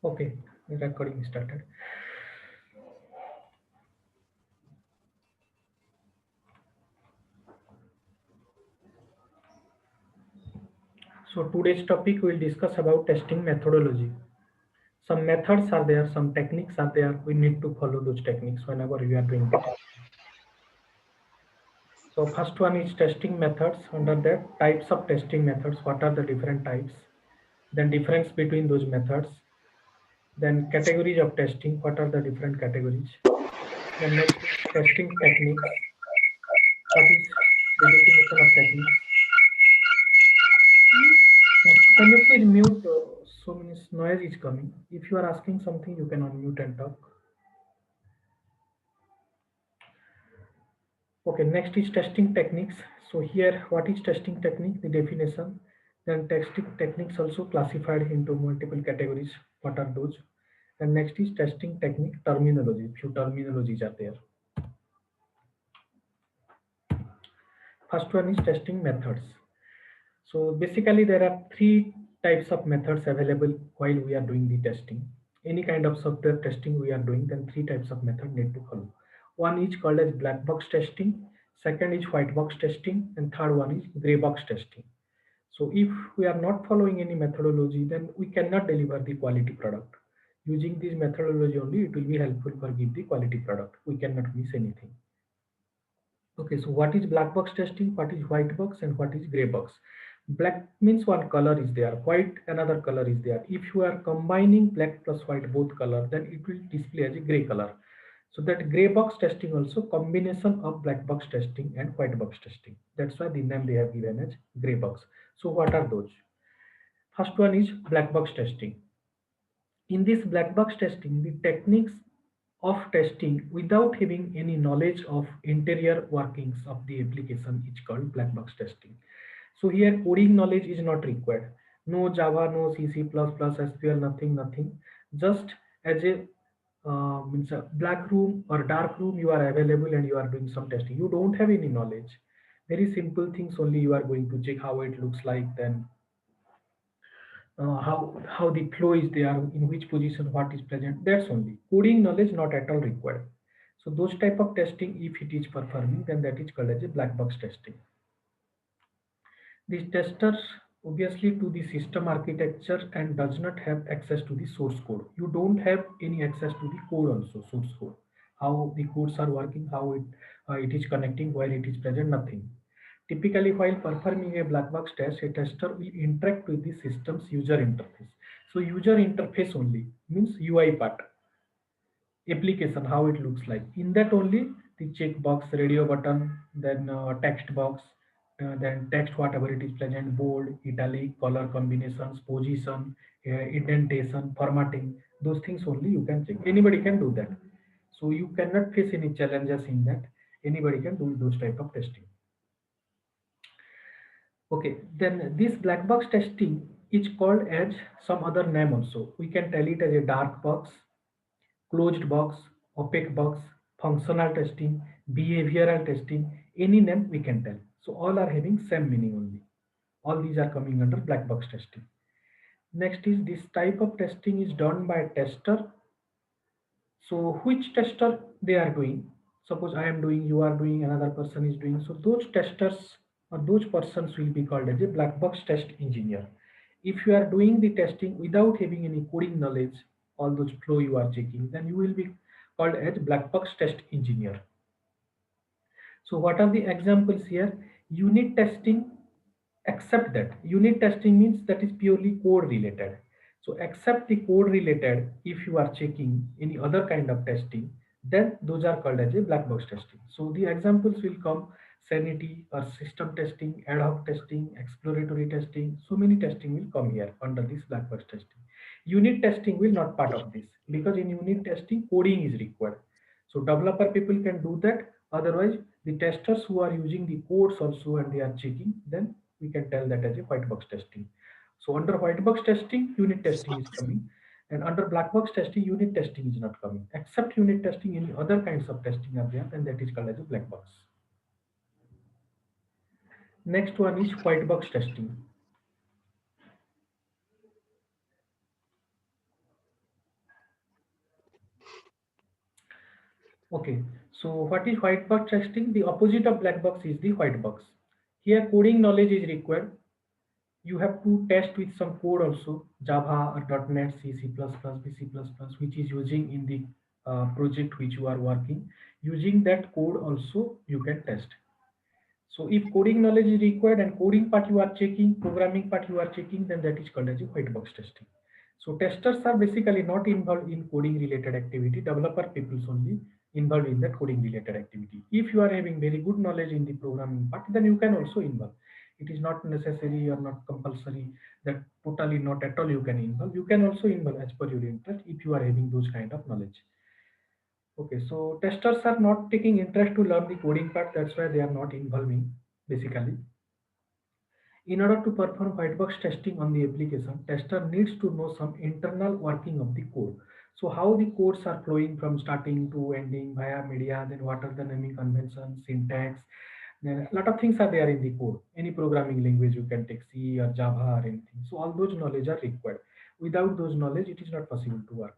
Okay, the recording started. So today's topic will discuss about testing methodology. Some methods are there, some techniques are there. We need to follow those techniques whenever we are doing the testing. So first one is testing methods. Under that, types of testing methods. What are the different types? Then difference between those methods. Then categories of testing. What are the different categories? Then next is testing techniques. What is the definition of techniques? Can you please mute? So many noise is coming. If you are asking something, you can unmute and talk. Okay, next is testing techniques. So here, what is testing technique? The definition. Then testing techniques also classified into multiple categories. What are those? And next is testing technique terminology. Few terminologies are there. First one is testing methods. So basically, there are three types of methods available while we are doing the testing. Any kind of software testing we are doing, then three types of method need to follow. One is called as black box testing, second is white box testing, and third one is gray box testing. So if we are not following any methodology, then we cannot deliver the quality product. Using this methodology only, it will be helpful for give the quality product. We cannot miss anything. Okay, so what is black box testing, what is white box, and what is gray box? Black means one color is there, white another color is there. If you are combining black plus white both color, then it will display as a gray color. So that gray box testing also combination of black box testing and white box testing. That's why the name they have given as gray box. So what are those? First one is black box testing. In this black box testing, the techniques of testing without having any knowledge of interior workings of the application is called black box testing. So here coding knowledge is not required. No Java, no C, C++, SQL, nothing. Just as a means a black room or dark room, you are available and you are doing some testing. You don't have any knowledge. Very simple things only you are going to check how it looks like, then how the flow is there, in which position what is present. That's only coding knowledge not at all required. So those type of testing, if it is performing, then that is called as a black box testing. These testers obviously to the system architecture and does not have access to the source code. You don't have any access to the code also, source code, how the codes are working, how it is connecting, where it is present, nothing. Typically, while performing a black box test, a tester will interact with the system's user interface. So user interface only means UI part, application, how it looks like. In that only the checkbox, radio button, then text box, then text whatever it is present, bold, italic, color combinations, position, indentation, formatting, those things only you can check. Anybody can do that. So you cannot face any challenges in that. Anybody can do those type of testing. Okay, then this black box testing is called as some other name also. We can tell it as a dark box, closed box, opaque box, functional testing, behavioral testing, any name we can tell. So all are having same meaning only. All these are coming under black box testing. Next is this type of testing is done by a tester. So which tester they are doing? Suppose I am doing, you are doing, another person is doing. So those testers or those persons will be called as a black box test engineer. If you are doing the testing without having any coding knowledge, all those flow you are checking, then you will be called as black box test engineer. So what are the examples here? Unit testing, except that unit testing means that is purely code related. So except the code related, if you are checking any other kind of testing, then those are called as a black box testing. So the examples will come sanity or system testing, ad hoc testing, exploratory testing. So many testing will come here under this black box testing. Unit testing will not part of this because in unit testing coding is required. So developer people can do that. Otherwise, the testers who are using the codes also and they are checking, then we can tell that as a white box testing. So under white box testing, unit testing is coming, and under black box testing, unit testing is not coming. Except unit testing, any other kinds of testing are there, and that is called as a black box. Next one is white box testing. Okay, so what is white box testing? The opposite of black box is the white box. Here coding knowledge is required. You have to test with some code also, Java or .NET, C, C++, B, C++, which is using in the project which you are working. Using that code also you can test. So if coding knowledge is required and coding part you are checking, programming part you are checking, then that is called as a white box testing. So testers are basically not involved in coding related activity. Developer people only involved in that coding related activity. If you are having very good knowledge in the programming part, then you can also involve. It is not necessary or not compulsory that totally not at all you can involve. You can also involve as per your interest if you are having those kind of knowledge. Okay, so testers are not taking interest to learn the coding part. That's why they are not involving basically. In order to perform white box testing on the application, tester needs to know some internal working of the code. So how the codes are flowing from starting to ending via media, then what are the naming conventions, syntax, then a lot of things are there in the code. Any programming language you can take C or Java or anything. So all those knowledge are required. Without those knowledge, it is not possible to work.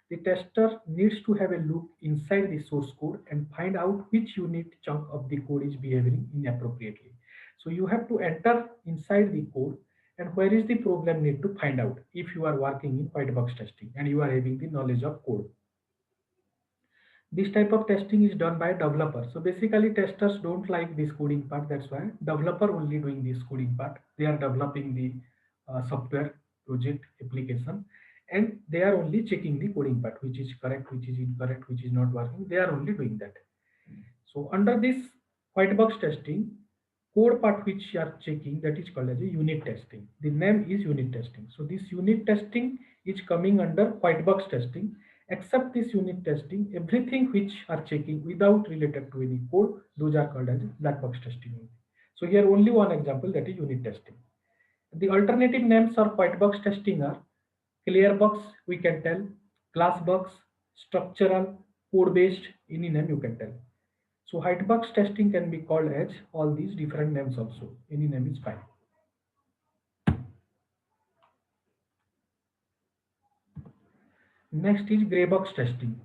The tester needs to have a look inside the source code and find out which unit chunk of the code is behaving inappropriately. So you have to enter inside the code and where is the problem need to find out if you are working in white box testing and you are having the knowledge of code. This type of testing is done by developers. So basically testers don't like this coding part. That's why developer only doing this coding part. They are developing the software project application and they are only checking the coding part, which is correct, which is incorrect, which is not working. They are only doing that. So under this white box testing, code part which you are checking, that is called as a unit testing. The name is unit testing. So this unit testing is coming under white box testing. Except this unit testing, everything which are checking without related to any code, those are called as black box testing. So here only one example, that is unit testing. The alternative names for white box testing are clear box, we can tell, glass box, structural, code based, any name you can tell. So white box testing can be called as all these different names also. Any name is fine. Next is gray box testing.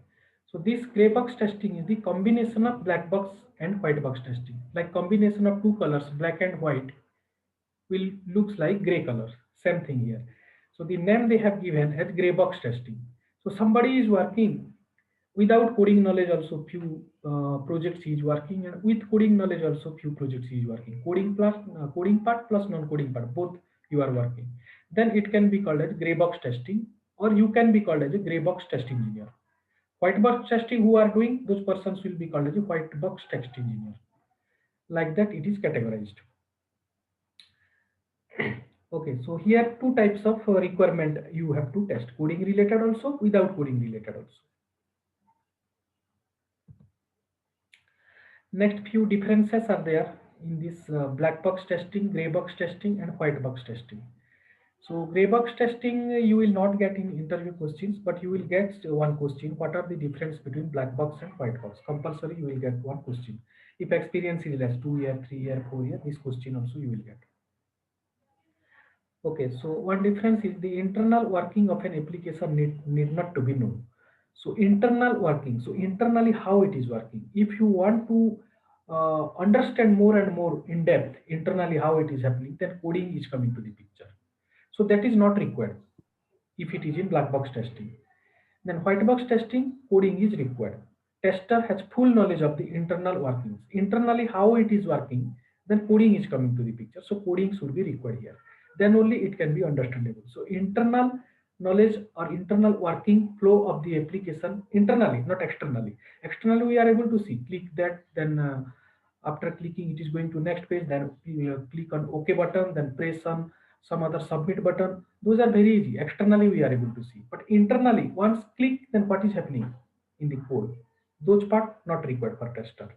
So this gray box testing is the combination of black box and white box testing. Like combination of two colors, black and white, will looks like gray color. Same thing here. So the name they have given as gray box testing. So somebody is working without coding knowledge also few projects he is working, and with coding knowledge also few projects he is working. Coding plus coding part plus non-coding part, both you are working. Then it can be called as gray box testing, or you can be called as a gray box test engineer. White box testing who are doing, those persons will be called as a white box test engineer. Like that it is categorized. Okay, so here two types of requirement you have to test, coding related also, without coding related also. Next few differences are there in this black box testing, gray box testing and white box testing. So gray box testing you will not get in interview questions, but you will get one question. What are the difference between black box and white box? Compulsory you will get one question. If experience is less, 2 year, 3 year, 4 year, this question also you will get. Okay, so one difference is the internal working of an application need not to be known. So internal working, so internally how it is working. If you want to understand more and more in depth internally how it is happening, then coding is coming to the picture. So that is not required if it is in black box testing. Then white box testing, coding is required. Tester has full knowledge of the internal workings. Internally how it is working, then coding is coming to the picture. So coding should be required here. Then only it can be understandable. So internal knowledge or internal working flow of the application internally, not externally. Externally we are able to see, click that, then after clicking it is going to next page, then click on OK button, then press on some other submit button. Those are very easy. Externally we are able to see, but internally once click, then what is happening in the code, those part not required for tester.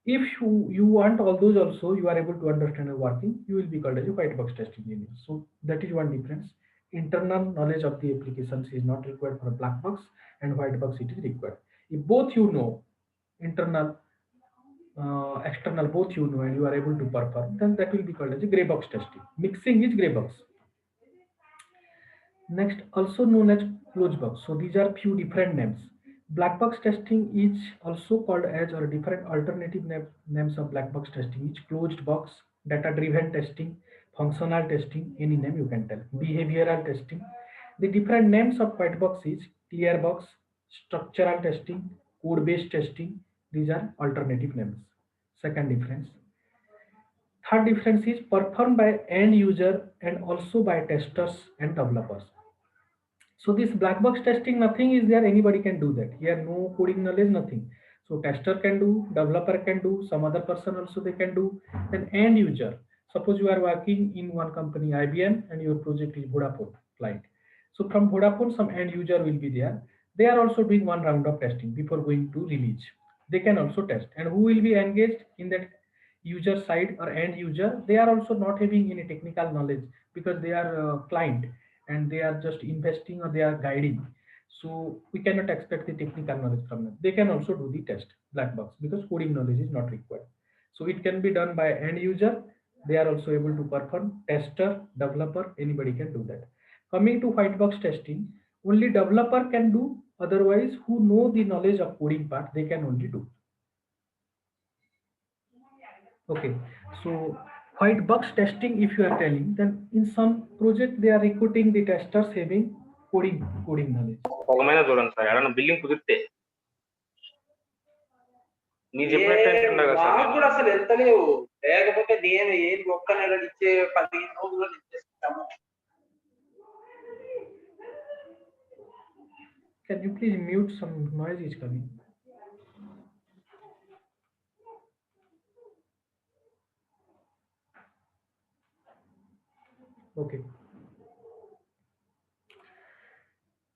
If you want all those also, you are able to understand the working, you will be called as a white box test engineer. So that is one difference. Internal knowledge of the applications is not required for black box, and white box it is required. If both you know, internal external both you know, and you are able to perform, then that will be called as a gray box testing. Mixing is gray box. Next, also known as closed box. So these are few different names. Black box testing is also called as or different alternative names of black box testing is closed box, data driven testing, functional testing, any name you can tell, behavioral testing. The different names of white box is clear box, structural testing, code based testing. These are alternative names. Second difference. Third difference is performed by end user and also by testers and developers. So this black box testing, nothing is there, anybody can do that. Here no coding knowledge, nothing. So tester can do, developer can do, some other person also they can do. Then end user. Suppose you are working in one company, IBM, and your project is Vodafone client. So from Vodafone, some end user will be there. They are also doing one round of testing before going to release. They can also test. And who will be engaged in that user side or end user? They are also not having any technical knowledge because they are client and they are just investing or they are guiding. So we cannot expect the technical knowledge from them. They can also do the test black box because coding knowledge is not required. So it can be done by end user. They are also able to perform tester, developer, anybody can do that. Coming to white box testing, only developer can do. Otherwise, who know the knowledge of coding part, they can only do. Okay, so white box testing, if you are telling, then in some project they are recruiting the testers having coding knowledge. ఒకమైన చూడండి sir ఏడన్నా building కుదిరితే మీరు చెప్పినట్టు మాకు కూడా అసలు ఎంత లేవు, లేకపోతే నేను ఏది ఒక్క నెలలు ఇచ్చే 15 రోజుల్లో ఇచ్చేస్తాము. Can you please mute, some noise is coming. Okay.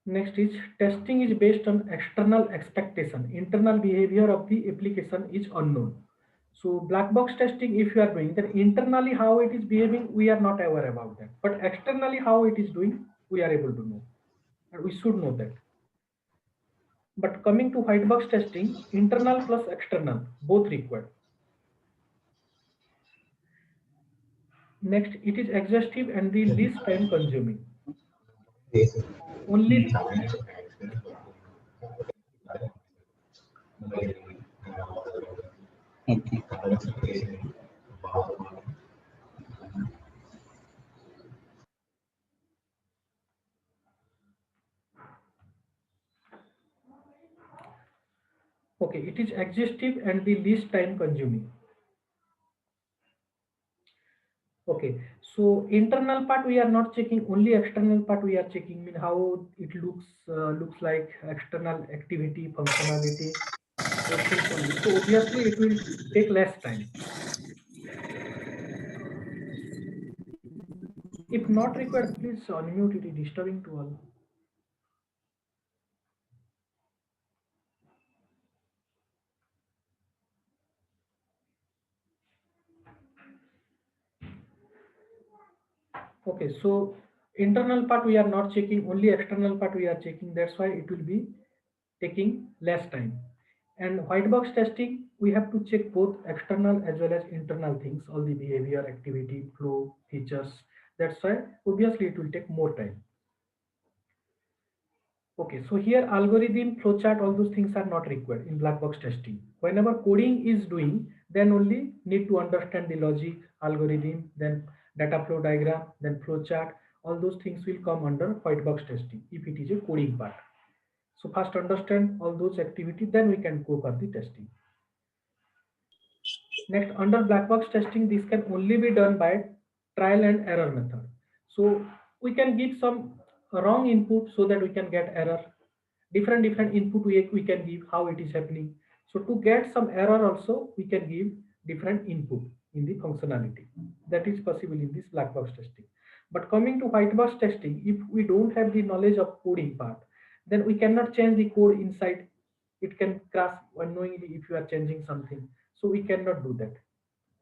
Next is testing is based on external expectation. Internal behavior of the application is unknown. So black box testing, if you are doing that internally how it is behaving, we are not aware about that. But externally how it is doing, we are able to know. And we should know that. But coming to white box testing, internal plus external, both required. Next, it is exhaustive and the least time consuming. Only okay, it is exhaustive and the least time consuming. Okay, so internal part we are not checking, only external part we are checking. Mean how it looks like external activity, functionality, those things only. So obviously it will take less time. If not required, please unmute. It is disturbing to all. Okay, so internal part we are not checking, only external part we are checking. That's why it will be taking less time. And white box testing, we have to check both external as well as internal things, all the behavior, activity, flow, features. That's why obviously it will take more time. Okay, so here algorithm, flowchart, all those things are not required in black box testing. Whenever coding is doing, then only need to understand the logic, algorithm, then data flow diagram, then flowchart. All those things will come under white box testing if it is a coding part. So first understand all those activities, then we can go for the testing. Next, under black box testing, this can only be done by trial and error method. So we can give some wrong input so that we can get error. Different input we can give how it is happening. So to get some error also, we can give different input in the functionality. That is possible in this black box testing. But coming to white box testing, if we don't have the knowledge of coding part, then we cannot change the code inside. It can crash unknowingly if you are changing something. So we cannot do that.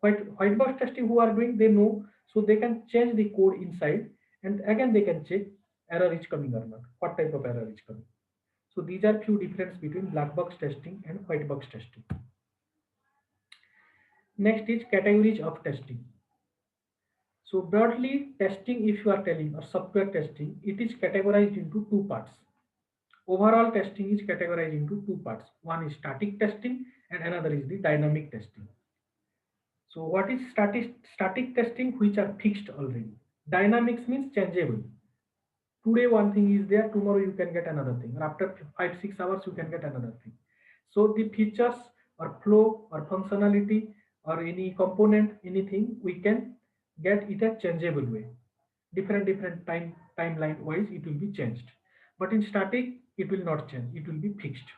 White box testing who are doing, they know, so they can change the code inside and again they can check error is coming or not, what type of error is coming. So these are few difference between black box testing and white box testing. Next is categories of testing. So broadly testing, if you are telling, or software testing, it is categorized into two parts. Overall testing is categorized into two parts. One is static testing and another is the dynamic testing. So what is static testing, which are fixed already? Dynamics means changeable. Today one thing is there, tomorrow you can get another thing, or after 5 6 hours you can get another thing. So the features or flow or functionality or any component, anything, we can get it a changeable way. Different timeline wise it will be changed, but in static it will not change, it will be fixed.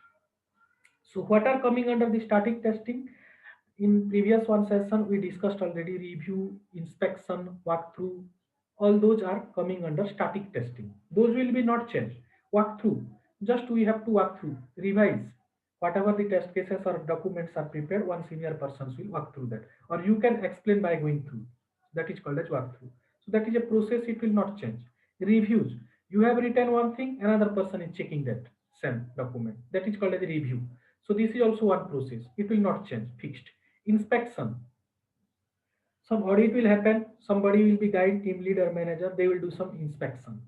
So what are coming under the static testing? In previous one session, we discussed already review, inspection, walkthrough. All those are coming under static testing. Those will be not changed. Walkthrough, just we have to walk through, revise. Whatever the test cases or documents are prepared, one senior persons will walk through that. Or you can explain by going through. That is called as walkthrough. So that is a process, it will not change. Reviews, you have written one thing, another person is checking that same document. That is called as a review. So this is also one process. It will not change, fixed. Inspection, some audit will happen, somebody will be guide, team leader, manager, they will do some inspection.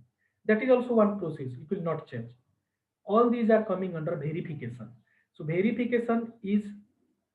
That is also one process, it will not change. All these are coming under verification. So verification is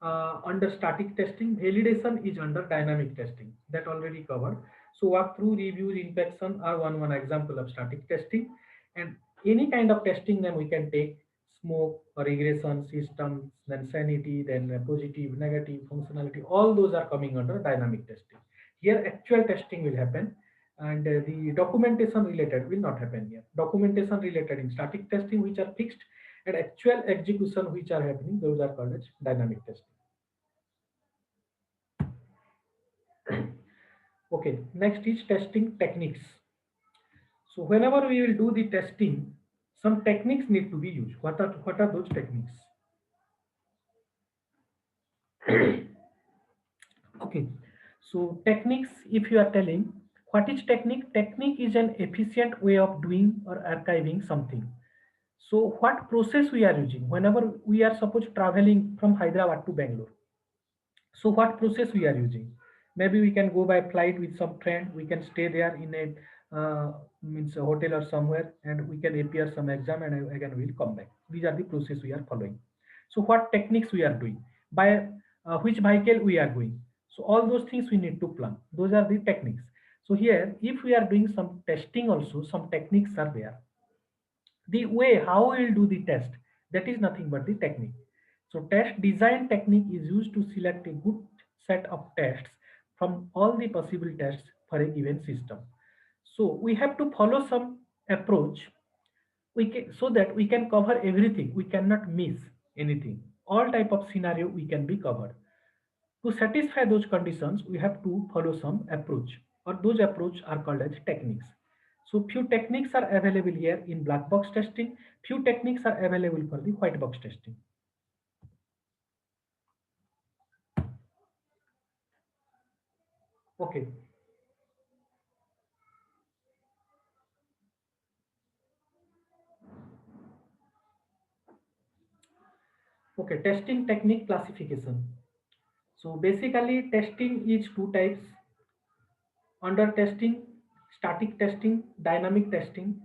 under static testing, validation is under dynamic testing, that already covered. So walkthrough, reviews, inspection are one example of static testing. And any kind of testing name we can take: smoke or regression systems, then sanity, then positive, negative, functionality, all those are coming under dynamic testing. Here actual testing will happen, and the documentation related will not happen here. Documentation related in static testing, which are fixed, and actual execution which are happening, those are called as dynamic testing. Okay, next is testing techniques. So whenever we will do the testing, some techniques need to be used. What are those techniques? Okay, so techniques, if you are telling, what is technique? Technique is an efficient way of doing or archiving something. So what process we are using whenever we are suppose traveling from Hyderabad to Bangalore? So what process we are using? Maybe we can go by flight with some friend. We can stay there in a means a hotel or somewhere, and we can appear some exam, and again we will come back. These are the process we are following. So what techniques we are doing? By which vehicle we are going? So all those things we need to plan. Those are the techniques. So here, if we are doing some testing, also some techniques are there. The way how we will do the test, that is nothing but the technique. So test design technique is used to select a good set of tests from all the possible tests for a given system. So we have to follow some approach, so that we can cover everything, we cannot miss anything. All type of scenario we can be covered. To satisfy those conditions, we have to follow some approach, or those approach are called as techniques. So few techniques are available here in black box testing, few techniques are available for the white box testing. Okay. Okay, testing technique classification. So basically testing is two types: under testing, static testing, dynamic testing.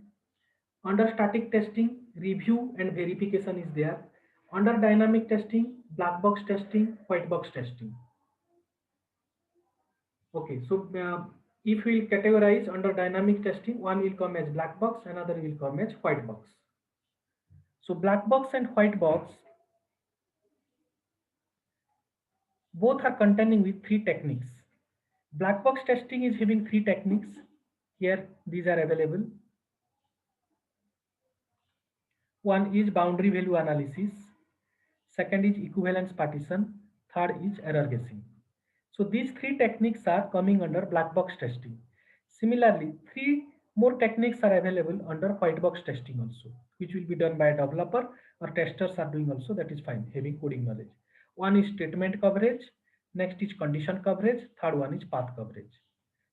Under static testing, review and verification is there. Under dynamic testing, black box testing, white box testing. Okay, so if we will categorize under dynamic testing, one will come as black box, another will come as white box. So black box and white box both are containing with three techniques. Black box testing is having three techniques. Here these are available. One is boundary value analysis, second is equivalence partition, third is error guessing. So these three techniques are coming under black box testing. Similarly, three more techniques are available under white box testing also, which will be done by a developer or testers are doing also, that is fine, having coding knowledge. One is statement coverage, next is condition coverage, third one is path coverage.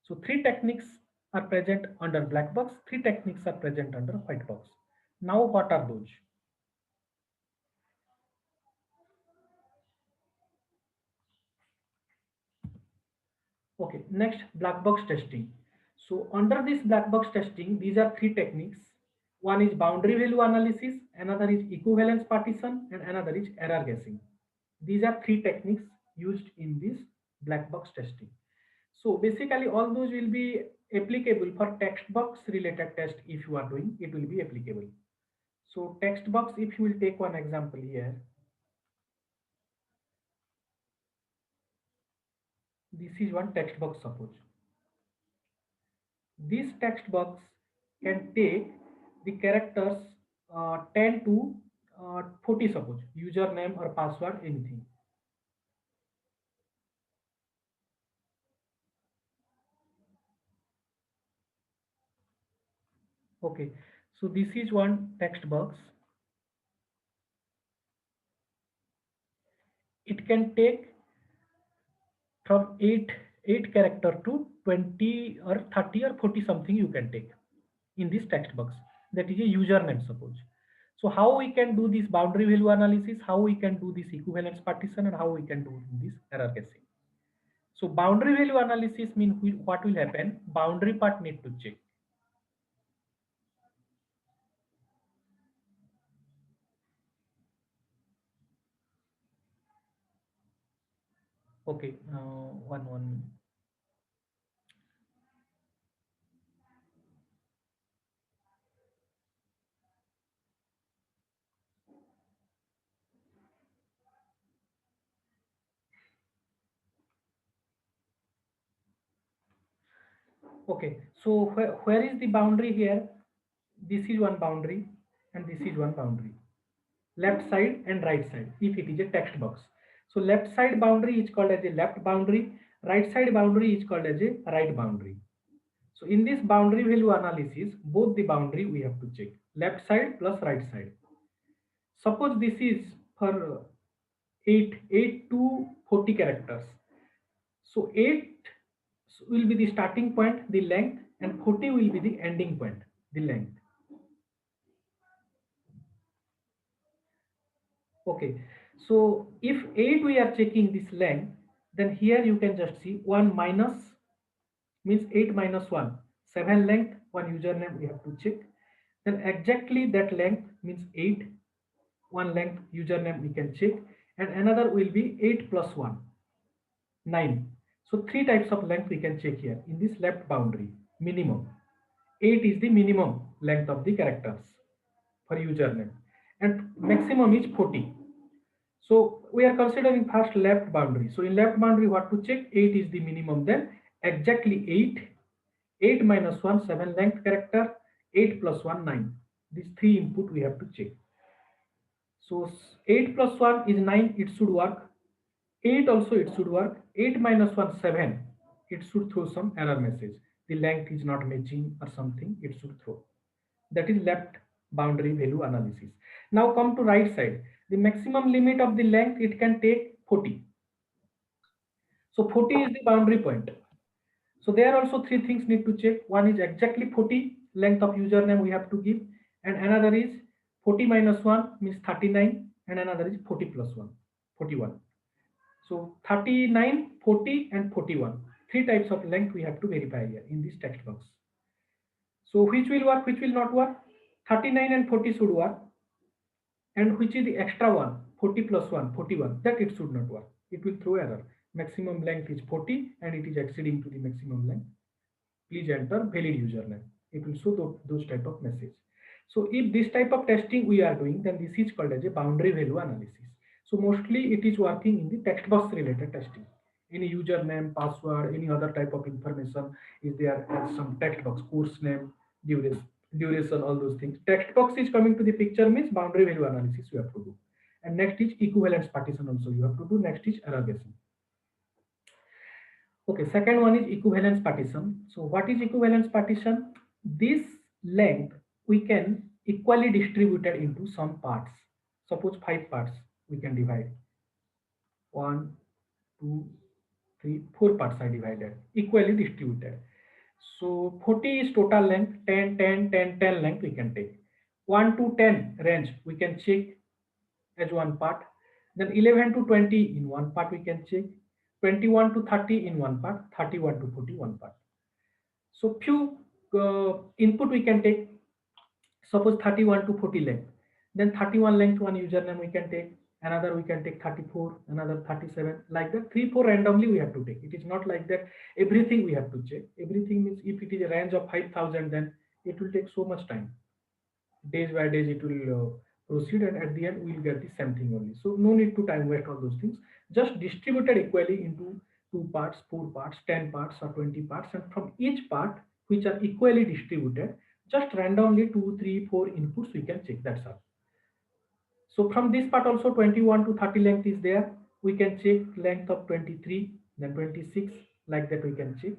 So three techniques are present under black box, three techniques are present under white box. Now what are those? Okay, next black box testing. So under this black box testing, these are three techniques. One is boundary value analysis, another is equivalence partition, and another is error guessing. These are three techniques used in this black box testing. So basically all those will be applicable for text box related test. If you are doing, it will be applicable. So text box, if you will take one example here, this is one text box. Suppose this text box can take the characters 10 to 40, suppose username or password, anything. Okay, so this is one text box. It can take from 8 character to 20 or 30 or 40 something you can take in this text box. That is a username, suppose. So how we can do this boundary value analysis, how we can do this equivalence partition, and how we can do this error guessing. So boundary value analysis means what will happen, boundary part need to check. Okay, one. Okay, so where is the boundary here? This is one boundary and this is one boundary. Left side and right side, if it is a text box. So left side boundary is called as a left boundary, right side boundary is called as a right boundary. So in this boundary value analysis, both the boundary we have to check, left side plus right side. Suppose this is for 8 to 40 characters. So 8 will be the starting point, the length, and 40 will be the ending point, the length. Okay, so if 8 we are checking this length, then here you can just see 1 minus means 8 minus 1, 7 length, one username we have to check. Then exactly that length means 8, one length username we can check, and another will be 8 plus 1, 9. So three types of length we can check here in this left boundary. Minimum 8 is the minimum length of the characters for username, and maximum is 40. So we are considering first left boundary. So in left boundary, what to check? 8 is the minimum. Then exactly 8. 8 minus 1, 7 length character. 8 plus 1, 9. These three input we have to check. So 8 plus 1 is 9. It should work. 8 also it should work. 8 minus 1, 7. It should throw some error message. The length is not matching or something. It should throw. That is left boundary value analysis. Now come to right side. The maximum limit of the length it can take 40. So 40 is the boundary point. So there are also three things need to check. One is exactly 40 length of username we have to give, and another is 40 minus 1 means 39, and another is 40 plus 1, 41. So 39, 40, and 41. Three types of length we have to verify here in this text box. So which will work, which will not work? 39 and 40 should work. And which is the extra one, 40 plus 1, 41, that it should not work. It will throw error. Maximum length is 40 and it is exceeding to the maximum length. Please enter valid username. It will show those type of message. So if this type of testing we are doing, then this is called as a boundary value analysis. So mostly it is working in the text box related testing. Any username, password, any other type of information is there as some text box, course name, duration, all those things. Text box is coming to the picture means boundary value analysis you have to do. And next is equivalence partition also you have to do. Next is error guessing. Okay, second one is equivalence partition. So what is equivalence partition? This length we can equally distribute it into some parts. Suppose 5 parts we can divide. 1, 2, 3, 4 parts are divided, equally distributed. So 40 is total length, 10, 10, 10, 10 length we can take. 1 to 10 range we can check as one part. Then 11 to 20 in one part we can check. 21 to 30 in one part, 31 to 40 one part. So few input we can take. Suppose 31 to 40 length, then 31 length one username we can take, another we can take 34, another 37, like that 3 4 randomly we have to take. It is not like that everything we have to check. Everything means if it is a range of 5000, then it will take so much time. Days by days it will proceed, and at the end we will get the same thing only. So no need to time waste on those things. Just distributed equally into 2 parts, 4 parts, 10 parts, or 20 parts, and from each part which are equally distributed, just randomly 2 3 4 inputs we can check. That's all. So from this part also 21 to 30 length is there. We can check length of 23, then 26, like that we can check.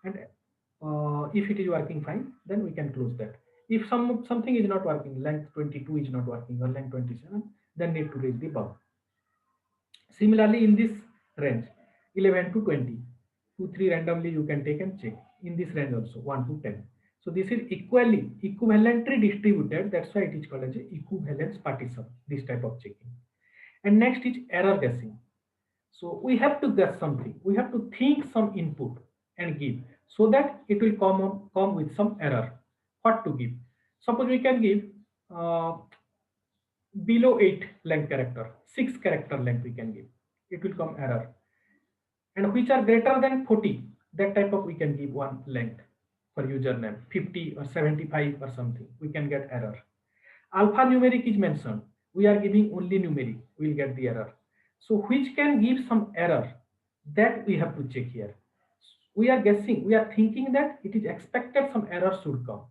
And if it is working fine, then we can close that. If something is not working, length 22 is not working, or length 27, then need to raise the bug. Similarly, in this range, 11 to 20, 2 3 randomly you can take and check. In this range also, 1 to 10. So this is equivalently distributed. That's why it is called as a equivalence partition, this type of checking. And next is error guessing. So we have to guess something. We have to think some input and give, so that it will come with some error. What to give? Suppose we can give uh, below 8 length character, 6 character length we can give. It will come error. And which are greater than 40, that type of we can give one length for username, 50 or 75 or something, we can get error. Alphanumeric is mentioned, we are giving only numeric, we will get the error. So which can give some error, that we have to check here. We are guessing, we are thinking that it is expected some error should come.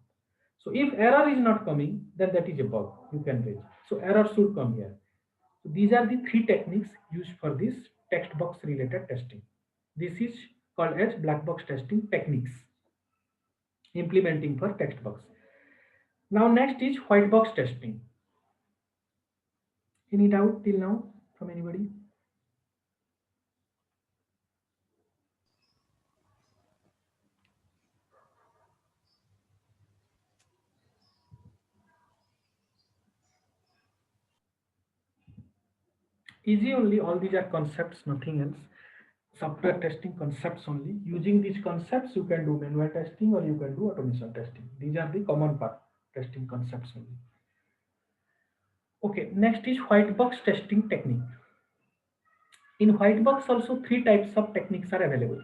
So if error is not coming, then that is a bug you can raise. So error should come here. So these are the 3 techniques used for this text box related testing. This is called as black box testing techniques implementing for text box. Now next is white box testing. Any doubt till now from anybody? Easy only, all these are concepts, nothing else. Software testing concepts only. Using these concepts you can do manual testing or you can do automation testing. These are the common part testing concepts only. Okay, next is white box testing technique. In white box also 3 types of techniques are available: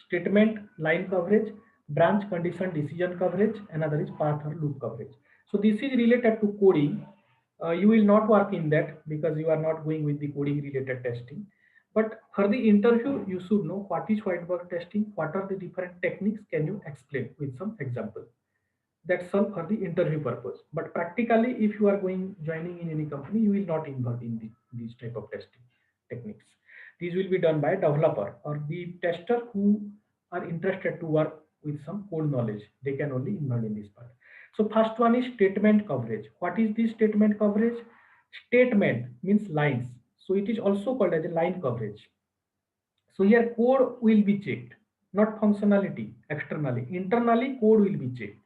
statement line coverage, branch condition decision coverage, another is path or loop coverage. So this is related to coding. You will not work in that because you are not going with the coding related testing. But for the interview, you should know what is white box testing, what are the different techniques, can you explain with some example. That's all for the interview purpose. But practically, if you are joining in any company, you will not involve in these type of testing techniques. These will be done by a developer or the tester who are interested to work with some code knowledge. They can only involve in this part. So first one is statement coverage. What is this statement coverage? Statement means lines. So it is also called as a line coverage. So here code will be checked, not functionality externally. Internally, code will be checked.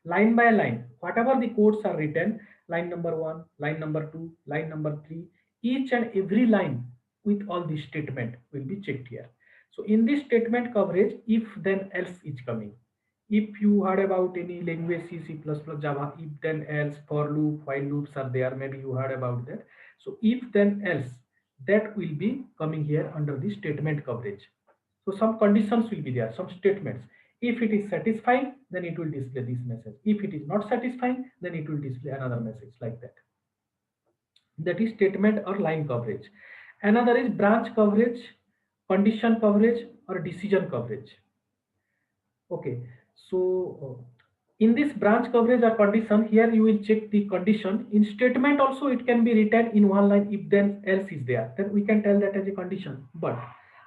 Line by line, whatever the codes are written, line number 1, line number 2, line number 3, each and every line with all this statement will be checked here. So in this statement coverage, if then else is coming. If you heard about any language C++, Java, if then else, for loop, while loops are there, maybe you heard about that. So if then else, that will be coming here under the statement coverage. So some conditions will be there, some statements. If it is satisfying, then it will display this message. If it is not satisfying, then it will display another message like that. That is statement or line coverage. Another is branch coverage, condition coverage, or decision coverage. Okay, so in this branch coverage or condition, here you will check the condition. In statement also it can be written in one line, if then else is there, then we can tell that as a condition. But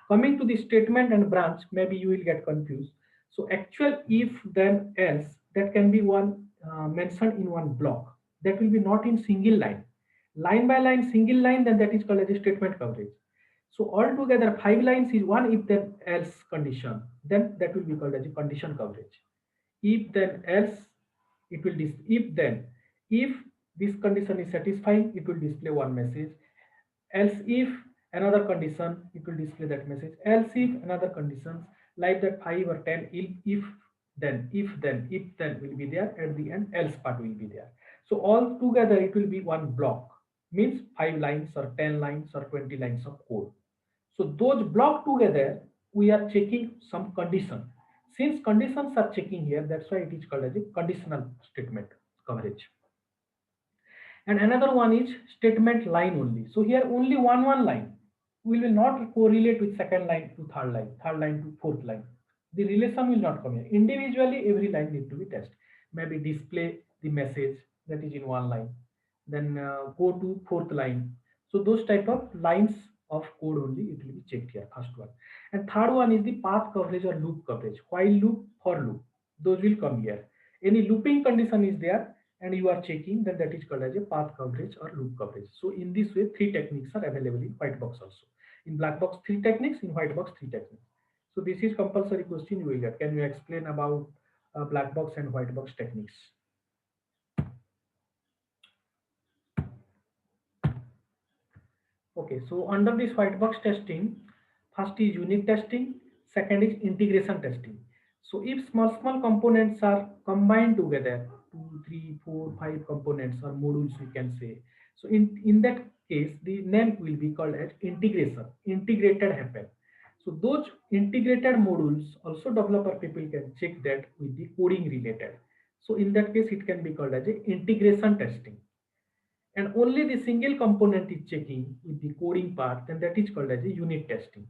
coming to the statement and branch, maybe you will get confused. So actual if then else, that can be one mentioned in one block, that will be not in single line. Line by line, single line, then that is called as a statement coverage. So altogether 5 lines is one if then else condition, then that will be called as a condition coverage. If then else, it will if then, if this condition is satisfying, it will display one message. Else if another condition, it will display that message. Else if another conditions, like that 5 or 10, if then will be there, at the end else part will be there. So all together it will be one block, means 5 lines or 10 lines or 20 lines of code. So those block together, we are checking some condition. Since conditions are checking here, that's why it is called as a conditional statement coverage. And another one is statement line only. So here only one line. We will not correlate with second line to third line to fourth line. The relation will not come here. Individually, every line need to be tested. Maybe display the message that is in one line, then go to fourth line. So those type of lines of code only it will be checked here. First one, and third one is the path coverage or loop coverage. While loop, for loop, those will come here. Any looping condition is there and you are checking, then that is called as a path coverage or loop coverage. So in this way, three techniques are available in white box also. In black box, three techniques; in white box, three techniques. So this is compulsory question you will get. Can you explain about black box and white box techniques? Okay, so under this white box testing, first is unit testing, second is integration testing. So if small components are combined together, 2, 3, 4, 5 components or modules we can say. So in that case, the name will be called as integration, integrated happen. So those integrated modules also developer people can check that with the coding related. So in that case, it can be called as a integration testing, and only the single component is checking with the coding part, then that is called as a unit testing.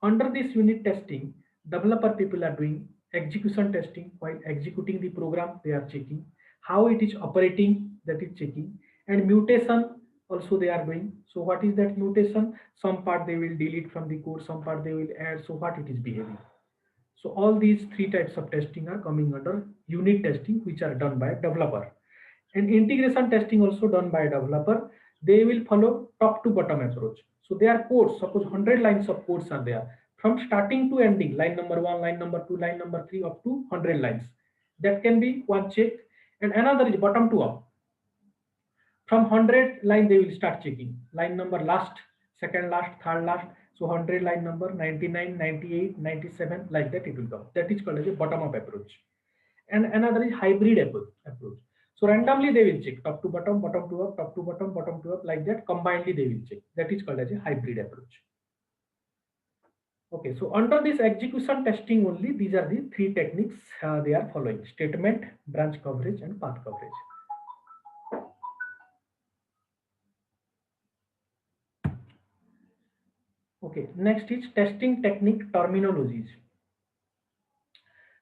Under this unit testing, developer people are doing execution testing. While executing the program, they are checking how it is operating, that is checking, and mutation also they are doing. So what is that mutation? Some part they will delete from the code, some part they will add, so what it is behaving. So all these three types of testing are coming under unit testing, which are done by developer. And integration testing also done by a developer. They will follow top to bottom approach. So their codes, suppose 100 lines of codes are there, from starting to ending, line number 1, line number 2, line number 3, up to 100 lines. That can be one check. And another is bottom to up. From 100 line they will start checking line number last, second last, third last. So 100 line number 99, 98, 97, like that it will come. That is called as a bottom up approach. And another is hybrid approach. So randomly they will check top to bottom, bottom to up, top to bottom to up, like that combinedly they will check. That is called as a hybrid approach. Okay, so under this execution testing only, these are the three techniques they are following: statement, branch coverage, and path coverage. Okay, next is testing technique terminologies.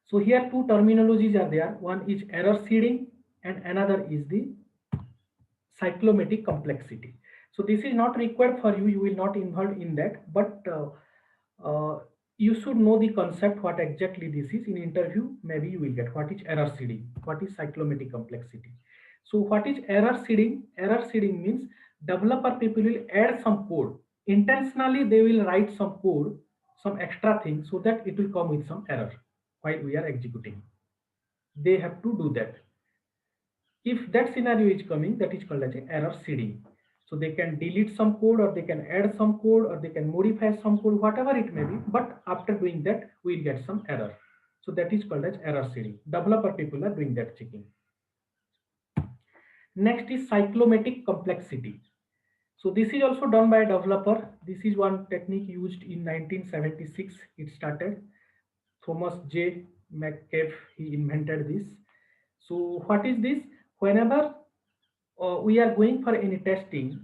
So here two terminologies are there. One is error seeding and another is the cyclomatic complexity. So this is not required for you. You will not involved in that, but you should know the concept, what exactly this is. In interview, maybe you will get what is error seeding, what is cyclomatic complexity. So what is error seeding? Error seeding means developer people will add some code. Intentionally, they will write some code, some extra thing, so that it will come with some error while we are executing. They have to do that. If that scenario is coming, that is called as error seeding. So they can delete some code, or they can add some code, or they can modify some code, whatever it may be. But after doing that, we'll get some error. So that is called as error seeding. Developer people are doing that checking. Next is cyclomatic complexity. So this is also done by a developer. This is one technique used in 1976. It started. Thomas J. McCabe, he invented this. So what is this? Whenever we are going for any testing,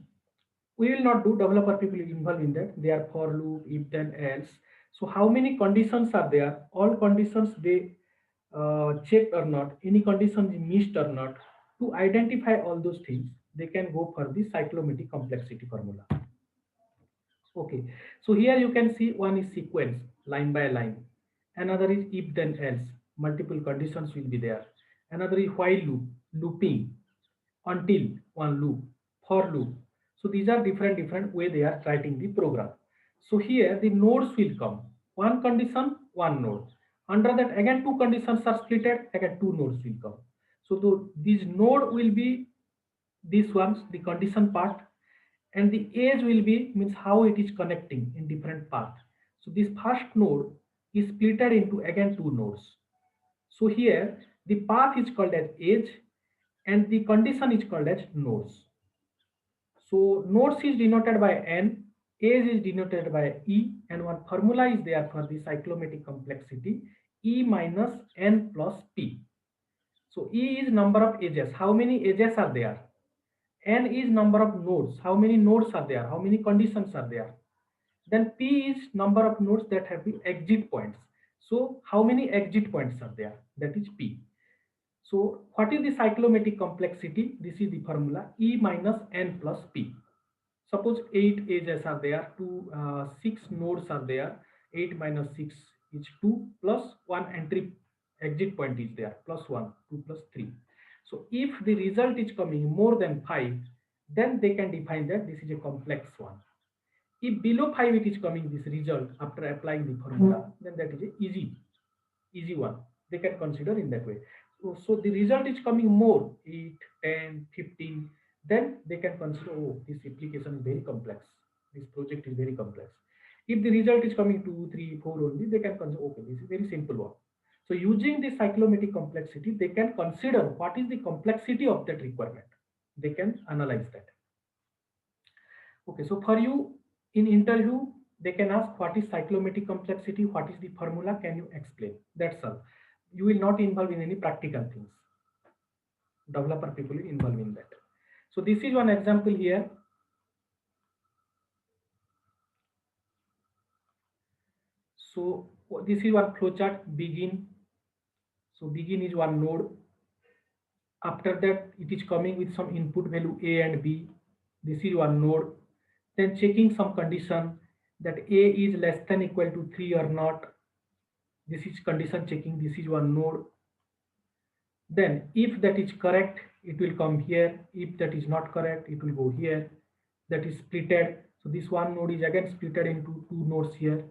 we will not do, developer people involved in that. They are for loop, if then else. So how many conditions are there? All conditions they checked or not, any conditions missed or not. To identify all those things, they can go for the cyclomatic complexity formula. Okay, so here you can see one is sequence, line by line. Another is if then else, multiple conditions will be there. Another is while loop, looping, until one loop, for loop. So these are different way they are writing the program. So here the nodes will come, one condition, one node. Under that again two conditions are splitted, again two nodes will come. So this node will be these ones, the condition part, and the edge will be means how it is connecting in different paths. So this first node is splitted into again two nodes. So here the path is called as edge, and the condition is called as nodes. So nodes is denoted by N, age is denoted by E, and one formula is there for the cyclomatic complexity, E minus N plus P. So E is number of edges. How many edges are there? N is number of nodes. How many nodes are there? How many conditions are there? Then P is number of nodes that have the exit points. So how many exit points are there? That is P. So what is the cyclomatic complexity? This is the formula, E minus N plus P. Suppose 8 edges are there, 6 nodes are there, 8 minus 6 is 2 plus 1 entry exit point is there, plus 1, 2 plus 3. So if the result is coming more than 5, then they can define that this is a complex one. If below 5 it is coming this result after applying the formula, then that is a easy one. They can consider in that way. So the result is coming more, 8, 10, 15, then they can consider, oh, this application is very complex. This project is very complex. If the result is coming 2, 3, 4 only, they can consider, okay, this is very simple one. So using the cyclomatic complexity, they can consider what is the complexity of that requirement. They can analyze that. Okay, so for you in interview, they can ask what is cyclomatic complexity, what is the formula, can you explain? That's all. You will not involve in any practical things. Developer people will involve in that. So this is one example here. So this is one flowchart, begin. So begin is one node. After that, it is coming with some input value A and B. This is one node. Then checking some condition that A is less than equal to 3 or not. This is condition checking. This is one node. Then if that is correct, it will come here. If that is not correct, it will go here. That is splitted. So this one node is again splitted into two nodes here.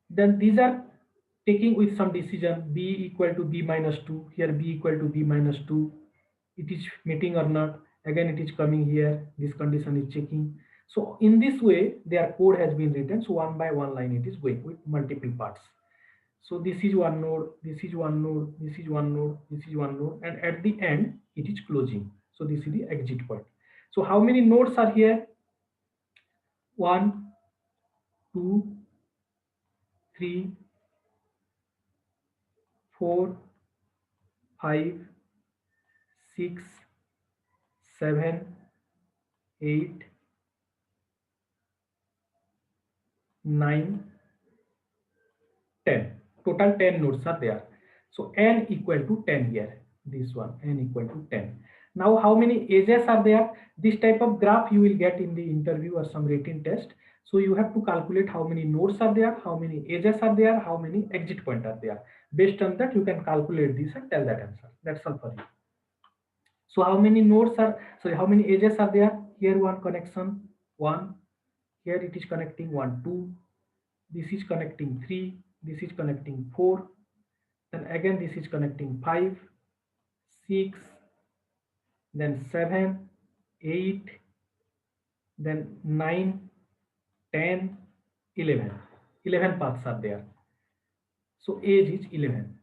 Then these are taking with some decision, B equal to B minus 2, here B equal to B minus 2, it is meeting or not, again it is coming here, this condition is checking. So in this way, their code has been written, so one by one line it is going with multiple parts. So this is one node, this is one node, this is one node, this is one node, and at the end, it is closing. So this is the exit point. So how many nodes are here? 1, 2, 3, 4, 5, 6, 7, 8, 9, 10. Total 10 nodes are there. So n equal to 10 here. This one, n equal to 10. Now how many edges are there? This type of graph you will get in the interview or some written test. So you have to calculate how many nodes are there, how many edges are there, how many exit points are there. Based on that, you can calculate this and tell that answer. That's all for you. So how many nodes are, sorry, how many edges are there? Here one connection, 1. Here it is connecting 1, 2. This is connecting 3. This is connecting 4. Then again this is connecting 5, 6, then 7, 8, then 9, 10, 11. 11 paths are there. So age is 11.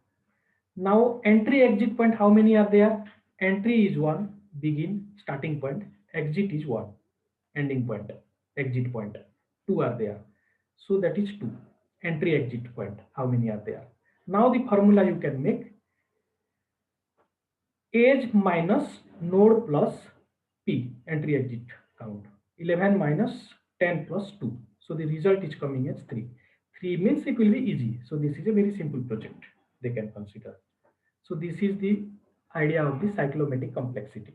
Now entry exit point, how many are there? Entry is 1, begin, starting point. Exit is 1, ending point, exit point. 2 are there. So that is 2. Entry exit point, how many are there? Now the formula you can make, age minus node plus P, entry exit count. 11 minus 10 plus 2. So the result is coming as 3. 3 means it will be easy. So this is a very simple project they can consider. So this is the idea of the cyclomatic complexity.